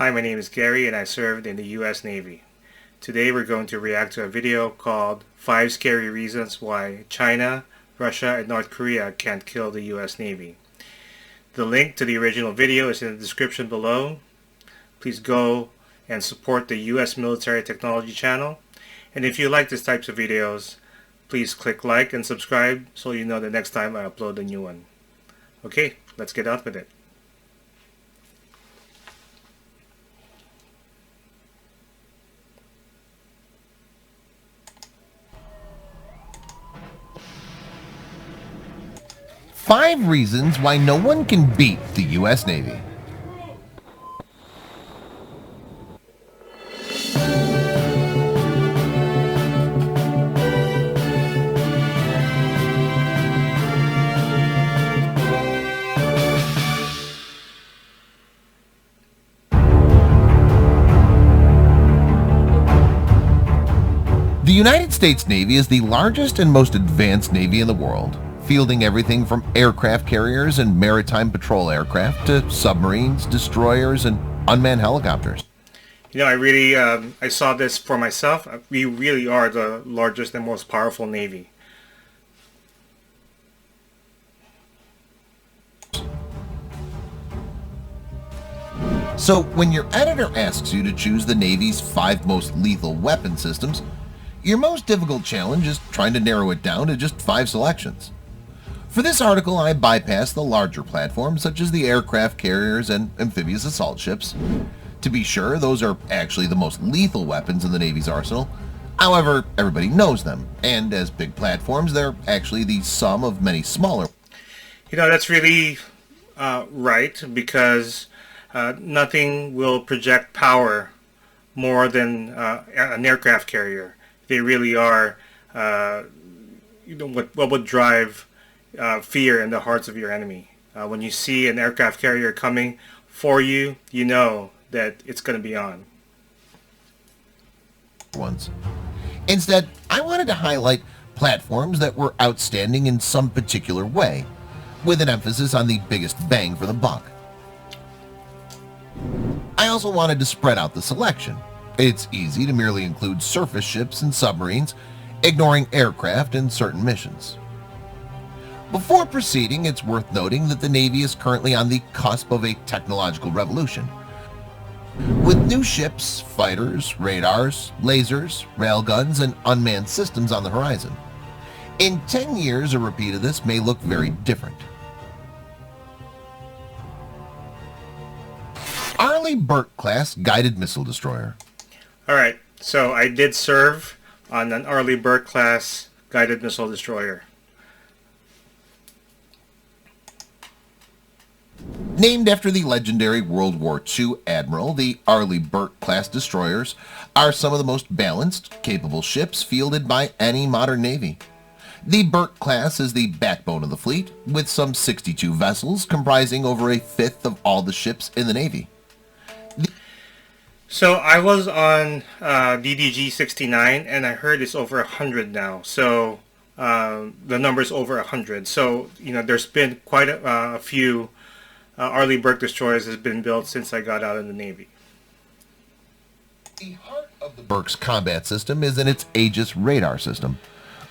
Hi, my name is Gary and I served in the U.S. Navy. Today we're going to react to a video called 5 Scary Reasons Why China, Russia, and North Korea Can't Kill the U.S. Navy. The link to the original video is in the description below. Please go and support the U.S. Military Technology channel. And if you like these types of videos, please click like and subscribe so you know the next time I upload a new one. Okay, let's get on with it. Five reasons why no one can beat the U.S. Navy. The United States Navy is the largest and most advanced Navy in the world, fielding everything from aircraft carriers and maritime patrol aircraft to submarines, destroyers, and unmanned helicopters. You know, I saw this for myself. We really are the largest and most powerful Navy. So when your editor asks you to choose the Navy's 5 most lethal weapon systems, your most difficult challenge is trying to narrow it down to just 5 selections. For this article, I bypassed the larger platforms such as the aircraft carriers and amphibious assault ships. To be sure, those are actually the most lethal weapons in the Navy's arsenal. However, everybody knows them, and as big platforms, they're actually the sum of many smaller. You know, that's really right, because nothing will project power more than an aircraft carrier. They really are, what would drive fear in the hearts of your enemy. When you see an aircraft carrier coming for you, you know that it's going to be on. Instead, I wanted to highlight platforms that were outstanding in some particular way, with an emphasis on the biggest bang for the buck. I also wanted to spread out the selection. It's easy to merely include surface ships and submarines, ignoring aircraft and certain missions. Before proceeding, it's worth noting that the Navy is currently on the cusp of a technological revolution. With new ships, fighters, radars, lasers, railguns, and unmanned systems on the horizon. In 10 years, a repeat of this may look very different. Arleigh Burke class guided missile destroyer. Alright, so I did serve on an Arleigh Burke class guided missile destroyer. Named after the legendary World War II admiral, the Arleigh Burke class destroyers are some of the most balanced, capable ships fielded by any modern Navy. The Burke class is the backbone of the fleet, with some 62 vessels comprising over a fifth of all the ships in the Navy. So I was on DDG 69 and I heard it's over 100 now. So the number's over 100. So, you know, there's been quite a few Arleigh Burke destroyers has been built since I got out of the Navy. The heart of the Burke's combat system is in its Aegis radar system,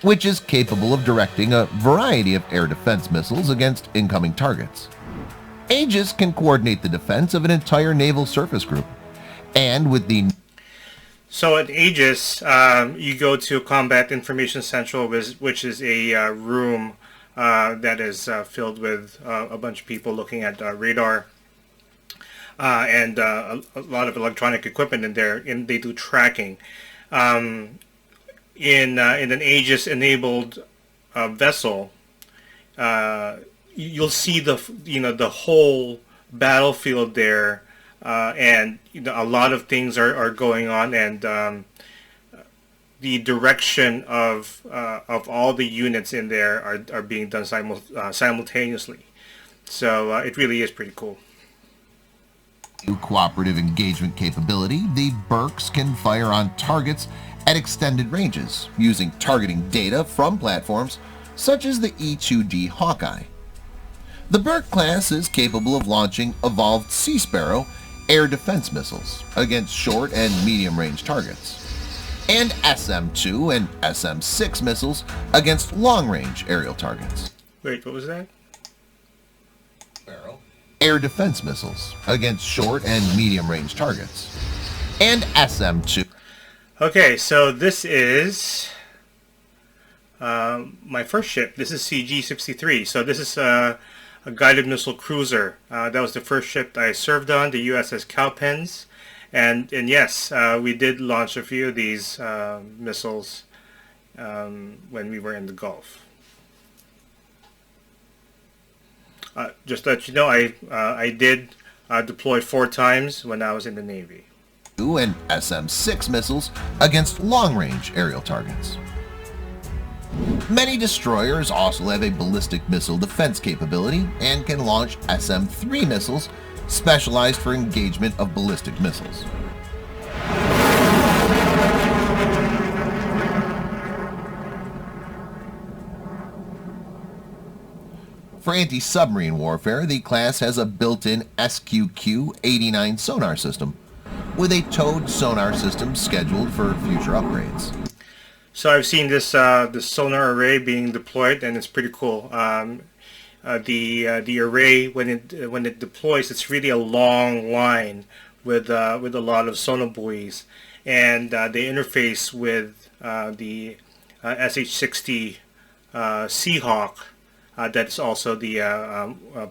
which is capable of directing a variety of air defense missiles against incoming targets. Aegis can coordinate the defense of an entire naval surface group, and with the... So at Aegis, you go to Combat Information Central, which is a room that is filled with a bunch of people looking at radar and a lot of electronic equipment in there, and they do tracking. In an Aegis-enabled vessel, you'll see the whole battlefield there, and a lot of things are going on, and the direction of all the units in there are being done simultaneously. So it really is pretty cool. Cooperative engagement capability, the Burkes can fire on targets at extended ranges using targeting data from platforms such as the E-2D Hawkeye. The Burke class is capable of launching Evolved Sea Sparrow, air defense missiles against short and medium-range targets, and SM-2 and SM-6 missiles against long-range aerial targets. Wait, what was that? Air defense missiles against short and medium-range targets, and SM-2. Okay, so this is my first ship. This is CG-63. So this is a guided missile cruiser. That was the first ship that I served on, the USS Cowpens. And yes, we did launch a few of these missiles when we were in the Gulf. Just to let you know, I did deploy 4 times when I was in the Navy. And SM-6 missiles against long-range aerial targets. Many destroyers also have a ballistic missile defense capability and can launch SM-3 missiles specialized for engagement of ballistic missiles. For anti-submarine warfare, the class has a built-in SQQ-89 sonar system, with a towed sonar system scheduled for future upgrades. So I've seen this sonar array being deployed, and it's pretty cool. The array, when it deploys, it's really a long line with a lot of sonar buoys, and they interface with the SH-60 Seahawk. That is also the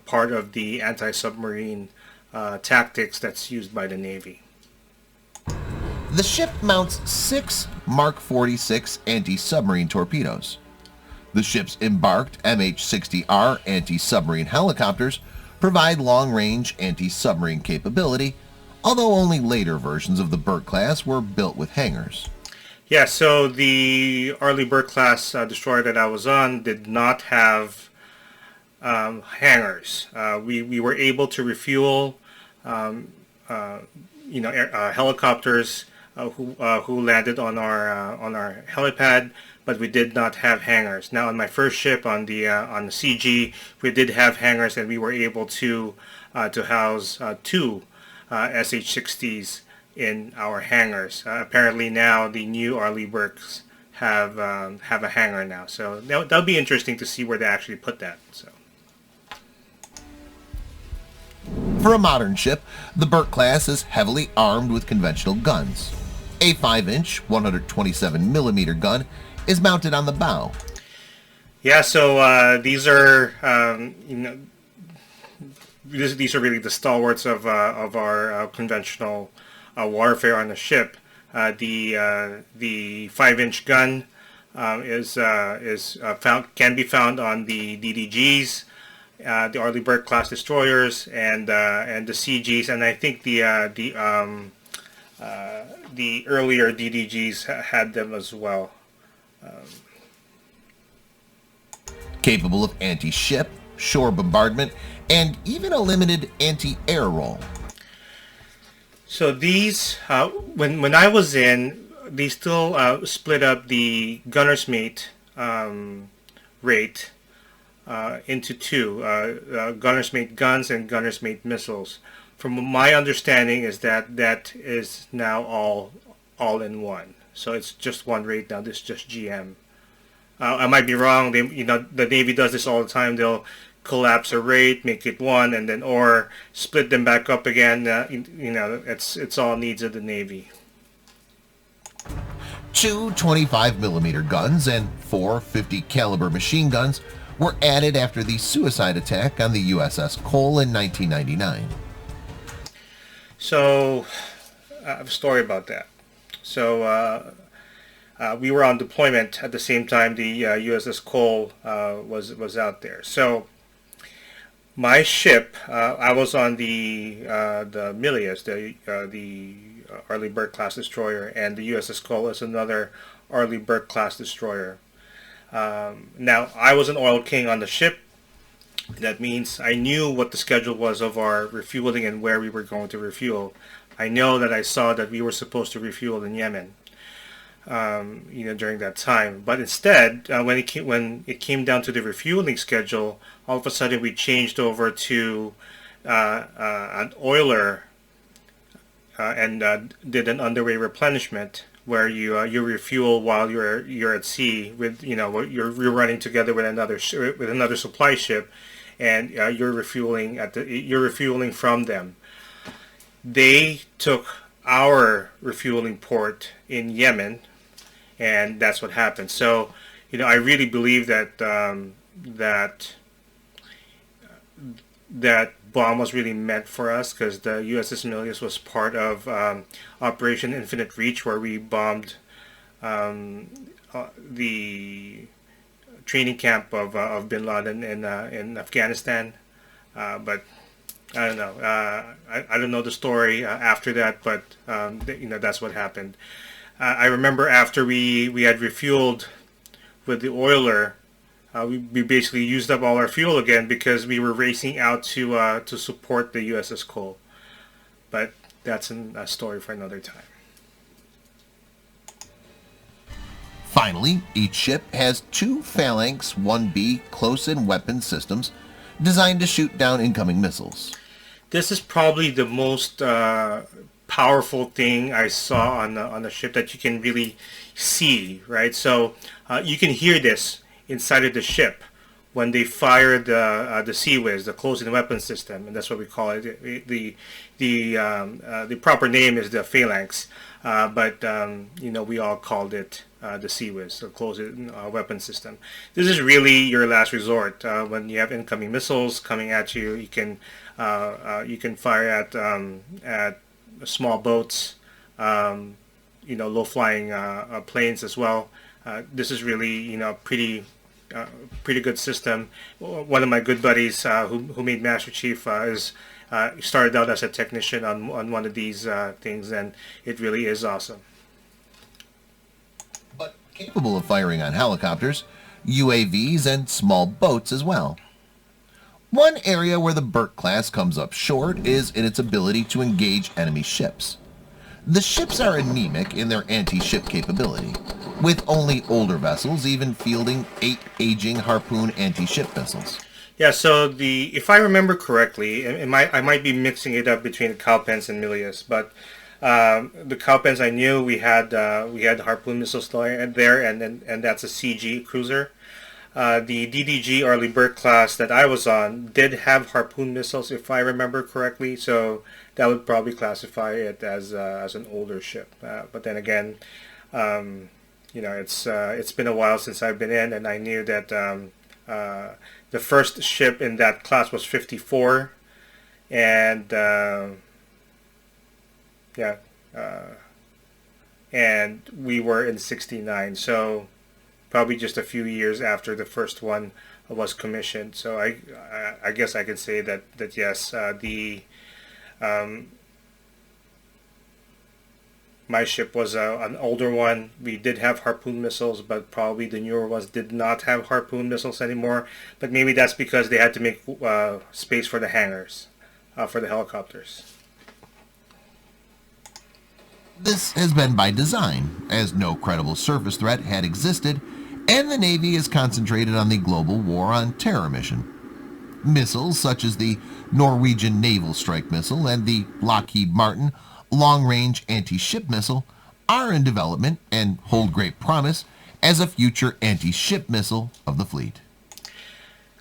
part of the anti-submarine tactics that's used by the Navy. The ship mounts 6 Mark 46 anti-submarine torpedoes. The ship's embarked MH-60R anti-submarine helicopters provide long-range anti-submarine capability, although only later versions of the Burke class were built with hangars. Yeah, so the Arleigh Burke class destroyer that I was on did not have hangars. We were able to refuel helicopters who landed on our helipad, but we did not have hangars. Now, on my first ship on the CG, we did have hangars, and we were able to house 2 SH-60s in our hangars. Apparently, now the new Arleigh Burkes have a hangar now, so that'll be interesting to see where they actually put that. So. For a modern ship, the Burke class is heavily armed with conventional guns. A 5-inch, 127mm gun is mounted on the bow. Yeah, so these are these are really the stalwarts of our conventional warfare on the ship. The 5-inch gun can be found on the DDGs, the Arleigh Burke class destroyers, and the CGs, and I think the earlier DDGs had them as well. Capable of anti-ship, shore bombardment, and even a limited anti-air role. So these, when I was in, they still split up the gunner's mate rate into 2, gunner's mate guns and gunner's mate missiles. From my understanding is that is now all in one. So it's just one rate now. This is just GM. I might be wrong. The Navy does this all the time. They'll collapse a rate, make it one, and then or split them back up again. It's all needs of the Navy. 2 25mm guns and 4 50 caliber machine guns were added after the suicide attack on the USS Cole in 1999. So I have a story about that. So we were on deployment at the same time the USS Cole was out there. So my ship, I was on the Milius, the Arleigh Burke class destroyer, and the USS Cole is another Arleigh Burke class destroyer. Now, I was an oil king on the ship. That means I knew what the schedule was of our refueling and where we were going to refuel. I know that I saw that we were supposed to refuel in Yemen, during that time. But instead, when it came down to the refueling schedule, all of a sudden we changed over to an oiler did an underway replenishment where you refuel while you're at sea with you're running together with another supply ship, and you're refueling from them. They took our refueling port in Yemen, and that's what happened. So, I really believe that that bomb was really meant for us, because the USS Milius was part of Operation Infinite Reach, where we bombed the training camp of Bin Laden in Afghanistan. But I don't know. I don't know the story after that, but that's what happened. I remember after we had refueled with the oiler, we basically used up all our fuel again because we were racing out to support the USS Cole. But that's a story for another time. Finally, each ship has two Phalanx 1B close-in weapon systems designed to shoot down incoming missiles. This is probably the most powerful thing I saw on the ship that you can really see, right? So you can hear this inside of the ship when they fire the CWIS, the close-in weapon system, and that's what we call it. The proper name is the Phalanx, but we all called it the CWIS, the close-in weapon system. This is really your last resort. When you have incoming missiles coming at you, you can fire at small boats, low-flying planes as well. This is really pretty good system. One of my good buddies who made Master Chief started out as a technician on one of these things, and it really is awesome. But capable of firing on helicopters, UAVs, and small boats as well. One area where the Burke class comes up short is in its ability to engage enemy ships. The ships are anemic in their anti-ship capability, with only older vessels even fielding 8 aging Harpoon anti-ship missiles. Yeah, so if I remember correctly, I might be mixing it up between the Cowpens and Milius, but the Cowpens, I knew we had Harpoon missiles there, and that's a CG cruiser. The DDG Arleigh Burke class that I was on did have Harpoon missiles, if I remember correctly, so that would probably classify it as an older ship. But then again, it's been a while since I've been in, and I knew that the first ship in that class was 54, and and we were in 69, so probably just a few years after the first one was commissioned. So I guess I could say that yes, my ship was an older one. We did have Harpoon missiles, but probably the newer ones did not have Harpoon missiles anymore. But maybe that's because they had to make space for the hangars, for the helicopters. This has been by design, as no credible surface threat had existed, and the Navy is concentrated on the global war on terror mission. Missiles such as the Norwegian Naval Strike Missile and the Lockheed Martin Long-Range Anti-Ship Missile are in development and hold great promise as a future anti-ship missile of the fleet.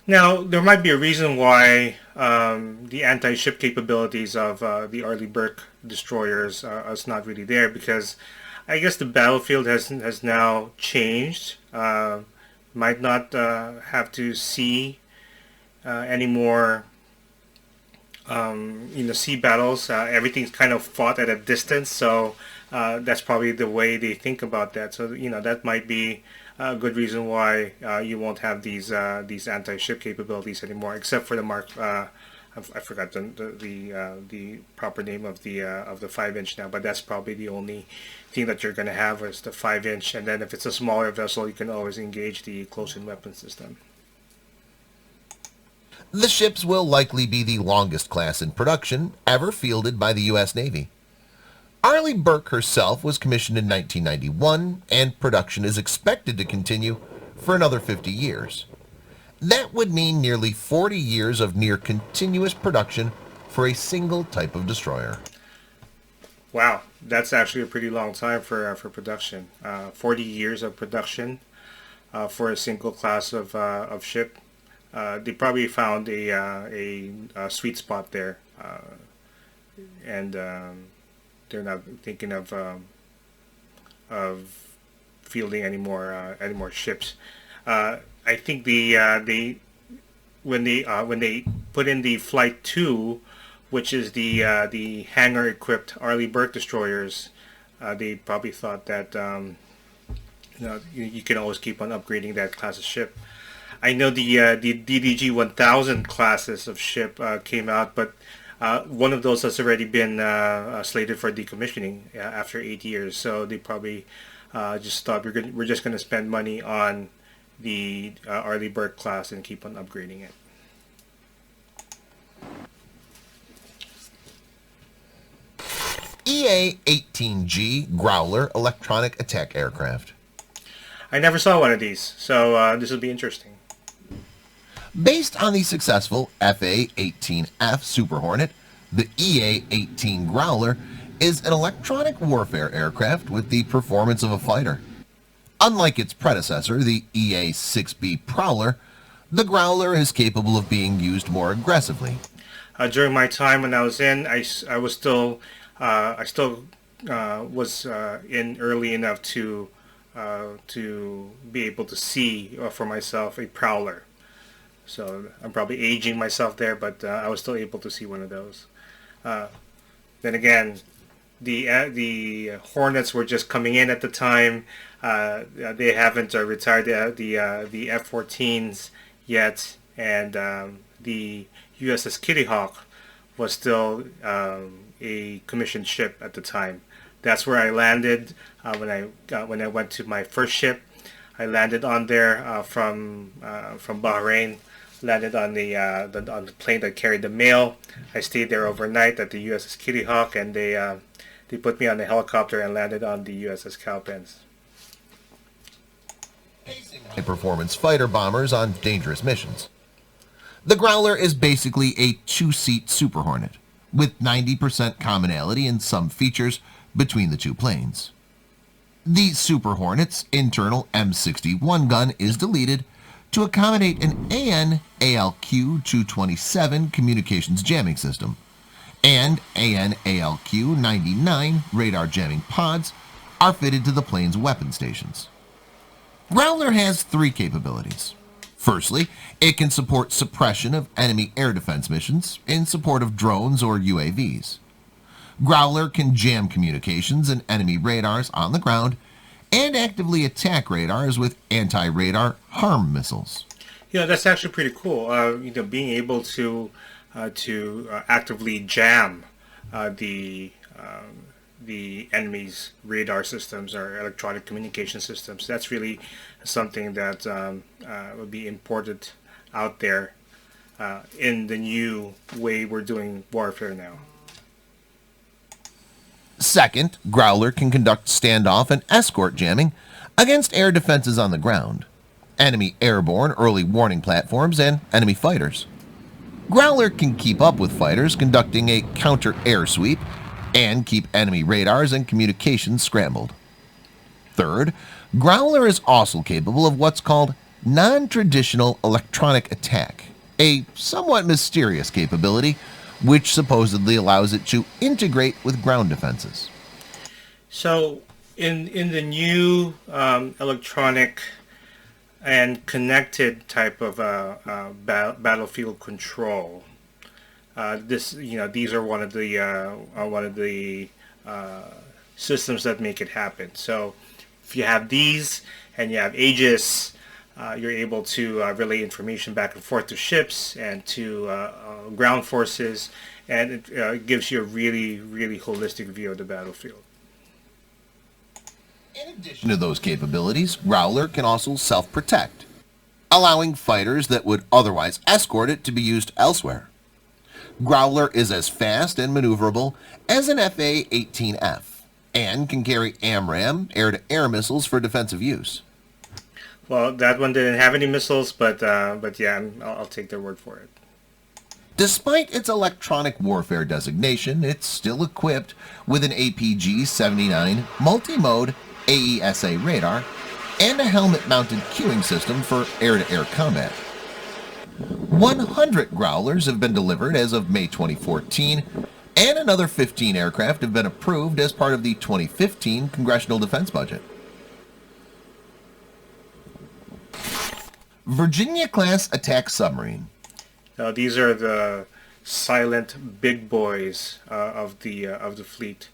Now, there might be a reason why the anti-ship capabilities of the Arleigh Burke destroyers is not really there, because I guess the battlefield has now changed. Might not have to see any more sea battles. Everything's kind of fought at a distance, so that's probably the way they think about that. So that might be a good reason why you won't have these anti-ship capabilities anymore, except for the Mark. I forgot the proper name of the 5-inch now, but that's probably the only thing that you're going to have is the 5-inch, and then if it's a smaller vessel, you can always engage the close-in weapon system. The ships will likely be the longest class in production ever fielded by the U.S. Navy. Arleigh Burke herself was commissioned in 1991, and production is expected to continue for another 50 years. That would mean nearly 40 years of near continuous production for a single type of destroyer. Wow, that's actually a pretty long time for production. 40 years of production for a single class of ship. They probably found a sweet spot there, and they're not thinking of fielding any more ships. I think when they put in the Flight 2, which is the hangar equipped Arleigh Burke destroyers, they probably thought that you can always keep on upgrading that class of ship. I know the DDG 1000 classes of ship came out, but one of those has already been slated for decommissioning after 8 years. So they probably just thought we're just going to spend money on the Arleigh Burke class and keep on upgrading it. EA-18G Growler electronic attack aircraft. I never saw one of these, so this will be interesting. Based on the successful FA-18F Super Hornet, the EA-18 Growler is an electronic warfare aircraft with the performance of a fighter. Unlike its predecessor, the EA-6B Prowler, the Growler is capable of being used more aggressively. During my time when I was in, I still was in early enough to be able to see for myself a Prowler. So I'm probably aging myself there, but I was still able to see one of those. Then again, the Hornets were just coming in at the time. They haven't retired the F-14s yet, and the USS Kitty Hawk was still a commissioned ship at the time. That's where I landed when I went to my first ship. I landed on there from Bahrain. Landed on the plane that carried the mail. I stayed there overnight at the USS Kitty Hawk, and they put me on the helicopter and landed on the USS Cowpens. High-performance fighter bombers on dangerous missions. The Growler is basically a two-seat Super Hornet, with 90% commonality in some features between the two planes. The Super Hornet's internal M61 gun is deleted to accommodate an AN/ALQ-227 communications jamming system, and AN/ALQ-99 radar jamming pods are fitted to the plane's weapon stations. Growler has three capabilities. Firstly, it can support suppression of enemy air defense missions in support of drones or UAVs. Growler can jam communications and enemy radars on the ground and actively attack radars with anti-radar HARM missiles. Yeah, that's actually pretty cool. Being able to actively jam the enemy's radar systems or electronic communication systems. That's really something that would be important out there in the new way we're doing warfare now. Second, Growler can conduct standoff and escort jamming against air defenses on the ground, enemy airborne early warning platforms, and enemy fighters. Growler can keep up with fighters conducting a counter-air sweep and keep enemy radars and communications scrambled. Third, Growler is also capable of what's called non-traditional electronic attack, a somewhat mysterious capability which supposedly allows it to integrate with ground defenses. So, in the new electronic and connected type of battlefield control, these are one of the systems that make it happen. So, if you have these and you have Aegis, you're able to relay information back and forth to ships and to ground forces, and it gives you a really, really holistic view of the battlefield. In addition to those capabilities, Growler can also self-protect, allowing fighters that would otherwise escort it to be used elsewhere. Growler is as fast and maneuverable as an FA-18F and can carry AMRAAM air-to-air missiles for defensive use. Well, that one didn't have any missiles, but yeah, I'll take their word for it. Despite its electronic warfare designation, it's still equipped with an APG-79 multi-mode AESA radar and a helmet-mounted cueing system for air-to-air combat. 100 Growlers have been delivered as of May 2014, and another 15 aircraft have been approved as part of the 2015 Congressional Defense Budget. Virginia-class attack submarine. Now, these are the silent big boys of the fleet.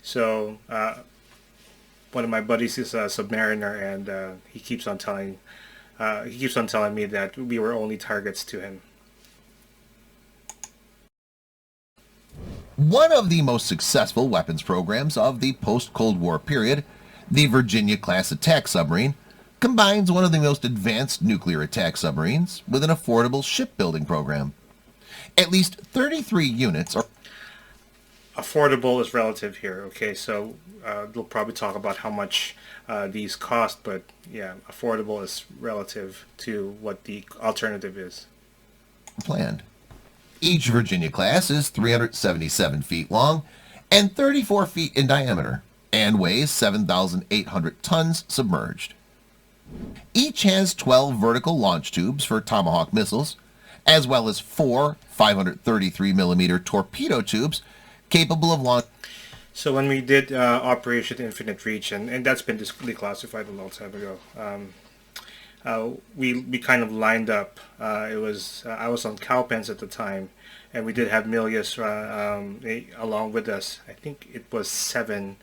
So one of my buddies is a submariner, and he keeps on telling me that we were only targets to him. One of the most successful weapons programs of the post-Cold War period, the Virginia-class attack submarine, combines one of the most advanced nuclear attack submarines with an affordable shipbuilding program. At least 33 units are... Affordable is relative here, okay? So they'll probably talk about how much these cost, but yeah, affordable is relative to what the alternative is. Planned. Each Virginia class is 377 feet long and 34 feet in diameter and weighs 7,800 tons submerged. Each has 12 vertical launch tubes for Tomahawk missiles, as well as 4 533mm torpedo tubes capable of launch. So when we did Operation Infinite Reach, and that's been declassified a long time ago, we kind of lined up. I was on Cowpens at the time, and we did have Milius along with us. I think it was 7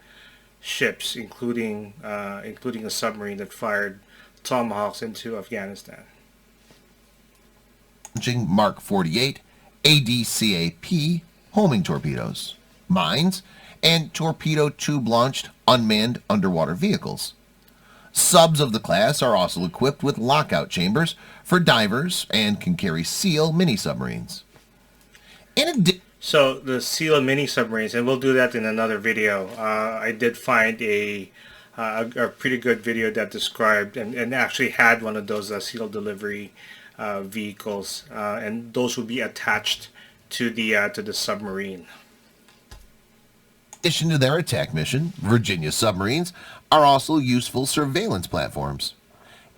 ships, including a submarine that fired Tomahawks into Afghanistan. Launching Mark 48 ADCAP homing torpedoes, mines, and torpedo tube-launched unmanned underwater vehicles. Subs of the class are also equipped with lockout chambers for divers and can carry SEAL mini-submarines. So the SEAL mini-submarines, and we'll do that in another video. I did find a pretty good video that described and actually had one of those SEAL delivery vehicles, and those would be attached to the submarine. In addition to their attack mission, Virginia submarines are also useful surveillance platforms.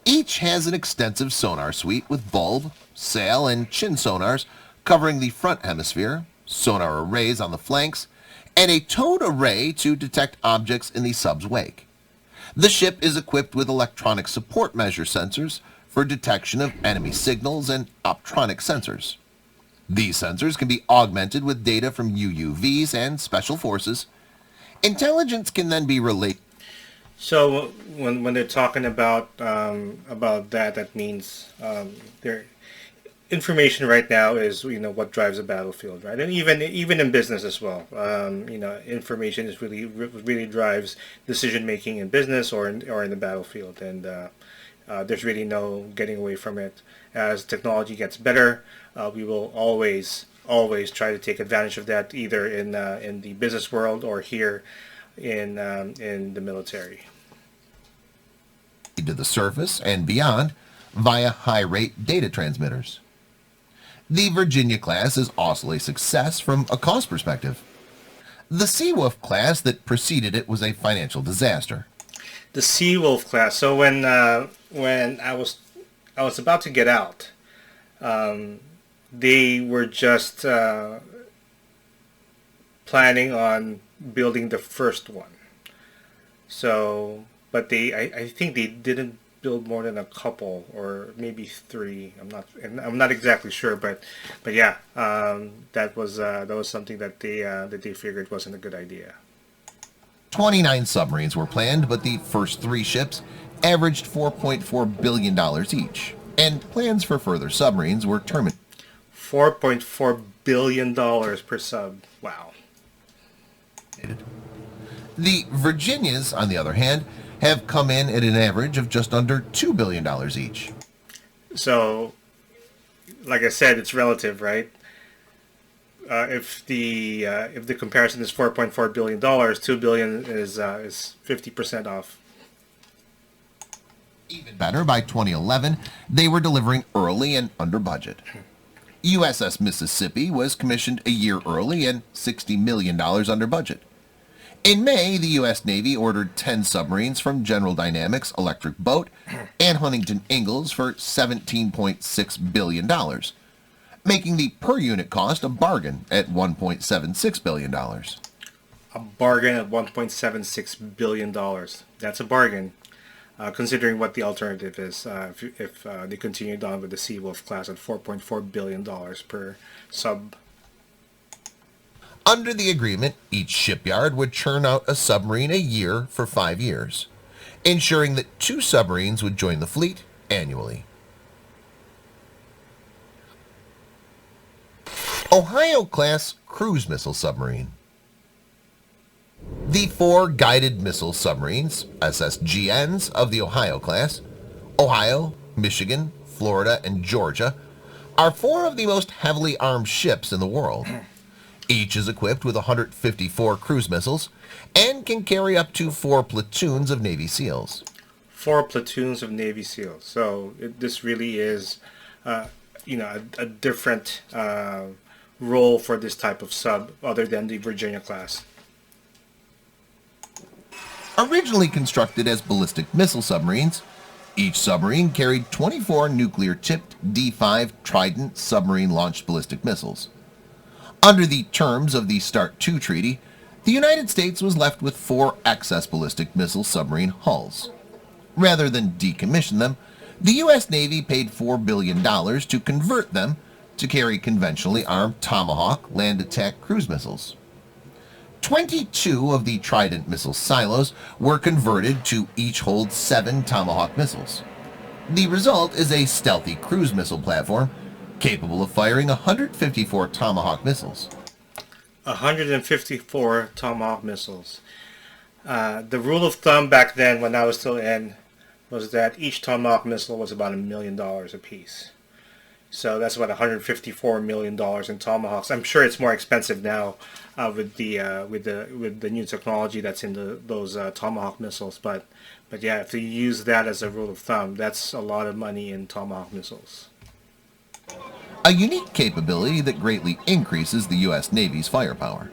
Each has an extensive sonar suite with bulb, sail, and chin sonars covering the front hemisphere, sonar arrays on the flanks, and a towed array to detect objects in the sub's wake. The ship is equipped with electronic support measure sensors for detection of enemy signals and optronic sensors. These sensors can be augmented with data from UUVs and special forces. Intelligence can then be relayed. So when they're talking about that means their information right now is what drives a battlefield, right? And even in business as well, information is really drives decision making in business or in the battlefield, and there's really no getting away from it. As technology gets better, we will always try to take advantage of that, either in the business world or here in the military. To the surface and beyond via high-rate data transmitters. The Virginia class is also a success from a cost perspective. The Seawolf class that preceded it was a financial disaster. The Seawolf class. So when I was about to get out, they were just planning on building the first one. So, but I think they didn't build more than a couple, or maybe 3. I'm not exactly sure, but yeah, that was something that they figured wasn't a good idea. 29 submarines were planned, but the first 3 ships averaged $4.4 billion each, and plans for further submarines were terminated. $4.4 billion per sub. Wow. The Virginias, on the other hand, have come in at an average of just under $2 billion each. So, like I said, it's relative, right? If the comparison is $4.4 billion, $2 billion is 50% off. Even better, by 2011, they were delivering early and under budget. USS Mississippi was commissioned a year early and $60 million under budget. In May, the U.S. Navy ordered 10 submarines from General Dynamics Electric Boat and Huntington Ingalls for $17.6 billion, making the per-unit cost a bargain at $1.76 billion. A bargain at $1.76 billion. That's a bargain, considering what the alternative is if they continued on with the Seawolf class at $4.4 billion per sub. Under the agreement, each shipyard would churn out a submarine a year for 5 years, ensuring that 2 submarines would join the fleet annually. Ohio-class cruise missile submarine. The 4 guided missile submarines, SSGNs, of the Ohio class, Ohio, Michigan, Florida, and Georgia, are 4 of the most heavily armed ships in the world. Each is equipped with 154 cruise missiles and can carry up to 4 platoons of Navy SEALs. 4 platoons of Navy SEALs. So this really is, a different role for this type of sub other than the Virginia class. Originally constructed as ballistic missile submarines, each submarine carried 24 nuclear-tipped D5 Trident submarine-launched ballistic missiles. Under the terms of the START II treaty, the United States was left with 4 excess ballistic missile submarine hulls. Rather than decommission them, the U.S. Navy paid $4 billion to convert them to carry conventionally armed Tomahawk land attack cruise missiles. 22 of the Trident missile silos were converted to each hold 7 Tomahawk missiles. The result is a stealthy cruise missile platform capable of firing 154 Tomahawk missiles. 154 Tomahawk missiles. The rule of thumb back then, when I was still in, was that each Tomahawk missile was about $1 million a piece. So that's about $154 million in Tomahawks. I'm sure it's more expensive now with the new technology that's in those Tomahawk missiles. But yeah, if you use that as a rule of thumb, that's a lot of money in Tomahawk missiles. A unique capability that greatly increases the U.S. Navy's firepower.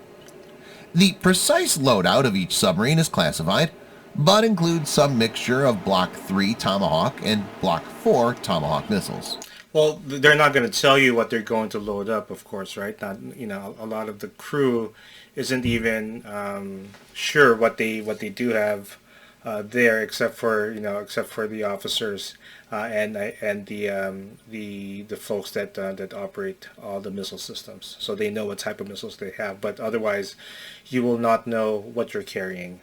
The precise loadout of each submarine is classified, but includes some mixture of Block 3 Tomahawk and Block 4 Tomahawk missiles. Well, they're not going to tell you what they're going to load up, of course, right? Not, a lot of the crew isn't even sure what they do have there, except for the officers and the folks that operate all the missile systems. So they know what type of missiles they have, but otherwise, you will not know what you're carrying.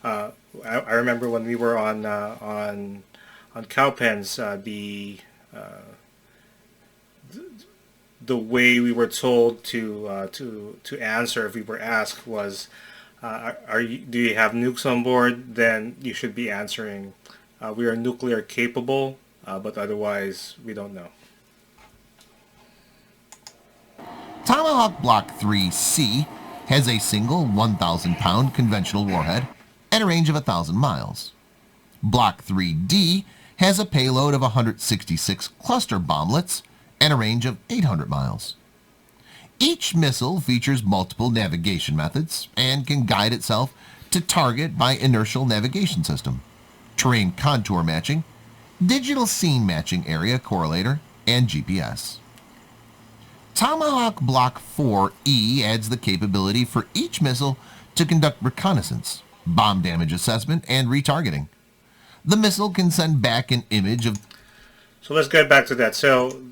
I remember when we were on Cowpens, the way we were told to answer if we were asked was, do you have nukes on board? Then you should be answering, we are nuclear capable, but otherwise we don't know. Tomahawk Block 3C has a single 1,000-pound conventional warhead at a range of 1,000 miles. Block 3D has a payload of 166 cluster bomblets and a range of 800 miles. Each missile features multiple navigation methods and can guide itself to target by inertial navigation system, terrain contour matching, digital scene matching area correlator, and GPS. Tomahawk Block 4E adds the capability for each missile to conduct reconnaissance, bomb damage assessment, and retargeting. The missile can send back an image of... So let's get back to that. So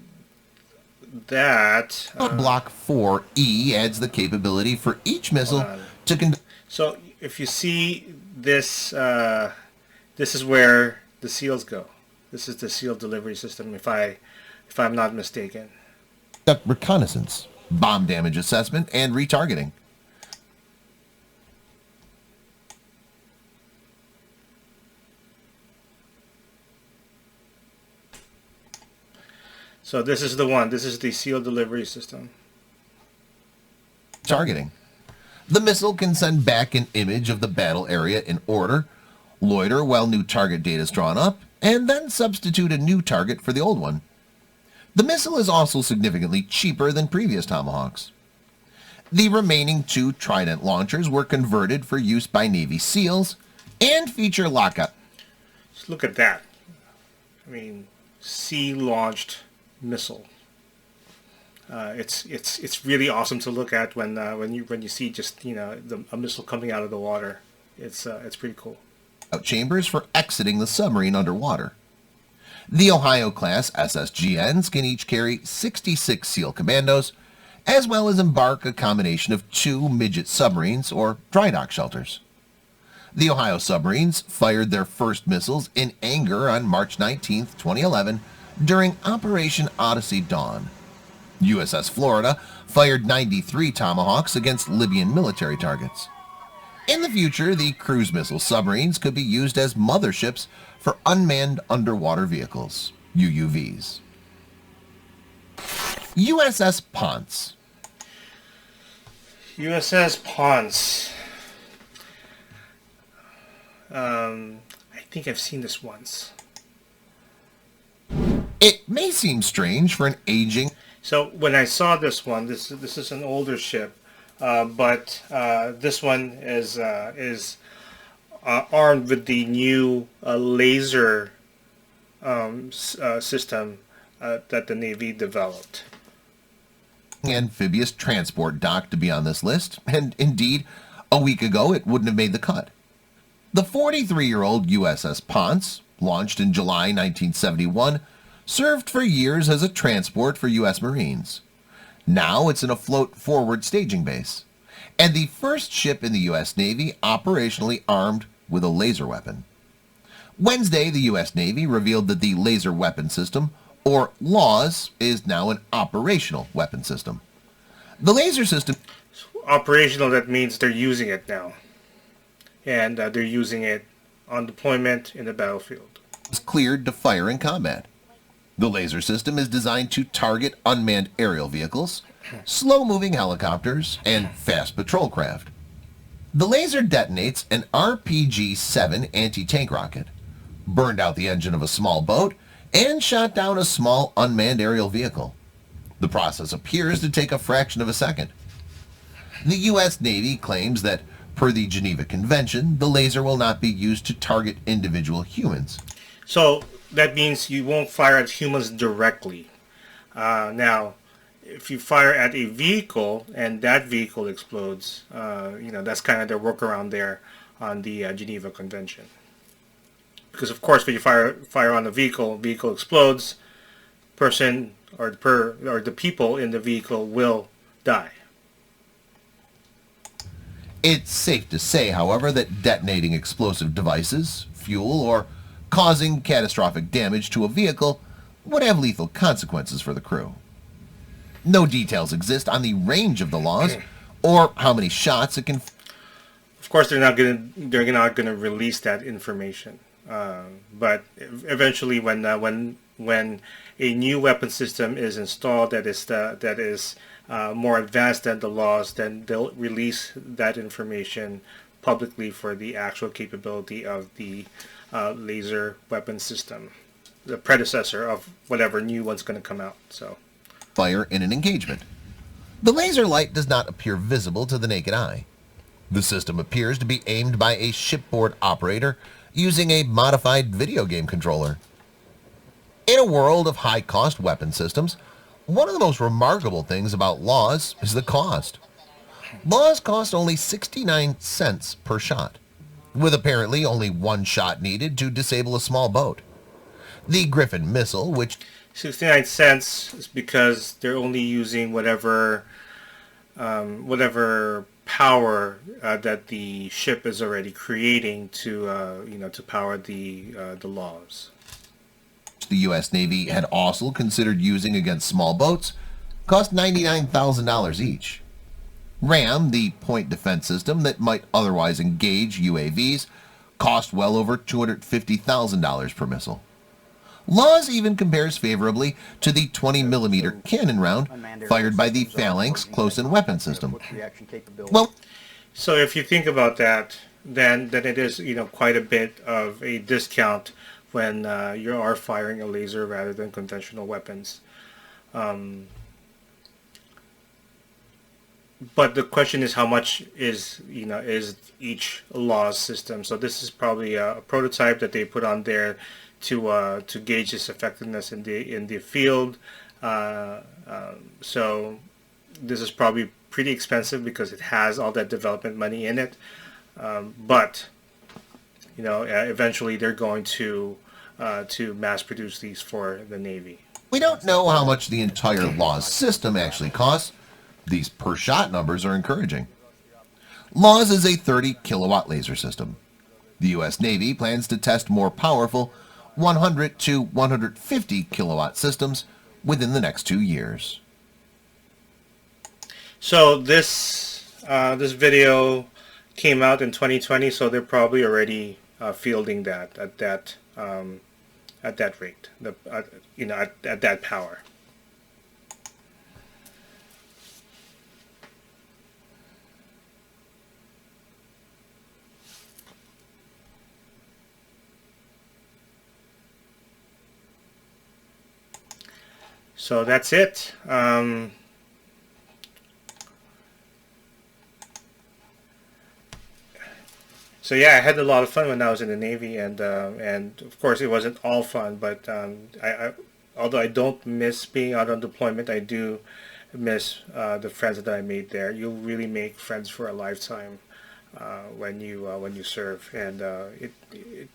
that... Block 4E adds the capability for each missile to conduct... So if you see this, this is where the SEALs go. This is the SEAL delivery system, if I'm not mistaken. Conduct reconnaissance, bomb damage assessment, and retargeting. So this is the one. This is the SEAL delivery system. Targeting. The missile can send back an image of the battle area in order, loiter while new target data is drawn up, and then substitute a new target for the old one. The missile is also significantly cheaper than previous Tomahawks. The remaining 2 Trident launchers were converted for use by Navy SEALs and feature lockout. Just look at that. I mean, sea-launched missile. It's really awesome to look at when you see just a missile coming out of the water. It's pretty cool. Chambers for exiting the submarine underwater. The Ohio-class SSGNs can each carry 66 SEAL commandos, as well as embark a combination of 2 midget submarines or dry dock shelters. The Ohio submarines fired their first missiles in anger on March 19, 2011, during Operation Odyssey Dawn. USS Florida fired 93 Tomahawks against Libyan military targets. In the future, the cruise missile submarines could be used as motherships for unmanned underwater vehicles, UUVs. USS Ponce. USS Ponce. I think I've seen this once. It may seem strange for an aging... So when I saw this one, this is an older ship, but this one is armed with the new laser system that the Navy developed. Amphibious transport dock to be on this list, and indeed, a week ago it wouldn't have made the cut. The 43-year-old USS Ponce, launched in July 1971, served for years as a transport for U.S. Marines. Now it's an afloat forward staging base, and the first ship in the U.S. Navy operationally armed with a laser weapon. Wednesday, the U.S. Navy revealed that the laser weapon system, or LAWS, is now an operational weapon system. The laser system... Operational, that means they're using it now. And they're using it on deployment in the battlefield. ...is cleared to fire in combat. The laser system is designed to target unmanned aerial vehicles, slow-moving helicopters, and fast patrol craft. The laser detonates an RPG-7 anti-tank rocket, burned out the engine of a small boat, and shot down a small unmanned aerial vehicle. The process appears to take a fraction of a second. The U.S. Navy claims that, per the Geneva Convention, the laser will not be used to target individual humans. So that means you won't fire at humans directly. Now, if you fire at a vehicle and that vehicle explodes, that's kind of their workaround there on the Geneva Convention. Because of course, when you fire on a vehicle explodes, person or the people in the vehicle will die. It's safe to say, however, that detonating explosive devices, fuel, or causing catastrophic damage to a vehicle would have lethal consequences for the crew. No details exist on the range of the LAWS or how many shots it can... Of course, they're not going to release that information. But eventually, when a new weapon system is installed that is more advanced than the LAWS, then they'll release that information publicly for the actual capability of the laser weapon system, the predecessor of whatever new one's going to come out. So, fire in an engagement. The laser light does not appear visible to the naked eye. The system appears to be aimed by a shipboard operator using a modified video game controller. In a world of high-cost weapon systems, one of the most remarkable things about LAWS is the cost. LAWS cost only 69 cents per shot, with apparently only one shot needed to disable a small boat. The Griffin missile, which... 69 cents is because they're only using whatever power that the ship is already creating to power the LAWS. The U.S. Navy had also considered using against small boats, cost $99,000 each. RAM, the point defense system that might otherwise engage UAVs, cost well over $250,000 per missile. LAWS even compares favorably to the 20mm cannon round fired by the Phalanx close-in weapon system. Well, so if you think about that, then it is, quite a bit of a discount when you are firing a laser rather than conventional weapons. Um, but the question is, how much is each LAWS system? So this is probably a prototype that they put on there to gauge its effectiveness in the field. So this is probably pretty expensive because it has all that development money in it. But eventually they're going to mass produce these for the Navy. We don't know how much the entire LAWS system actually costs. These per shot numbers are encouraging. LAWS is a 30 kilowatt laser system. The U.S. Navy plans to test more powerful 100 to 150 kilowatt systems within the next 2 years. So this video came out in 2020, so they're probably already fielding that at that rate, at that power. So that's it. So yeah, I had a lot of fun when I was in the Navy, and of course it wasn't all fun. But although I don't miss being out on deployment, I do miss the friends that I made there. You really make friends for a lifetime when you serve, and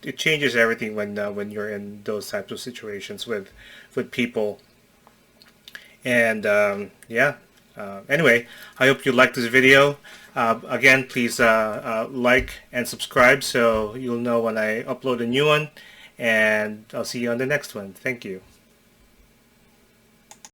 it changes everything when you're in those types of situations with people. And yeah. Anyway, I hope you liked this video. Again, please like and subscribe so you'll know when I upload a new one. And I'll see you on the next one. Thank you.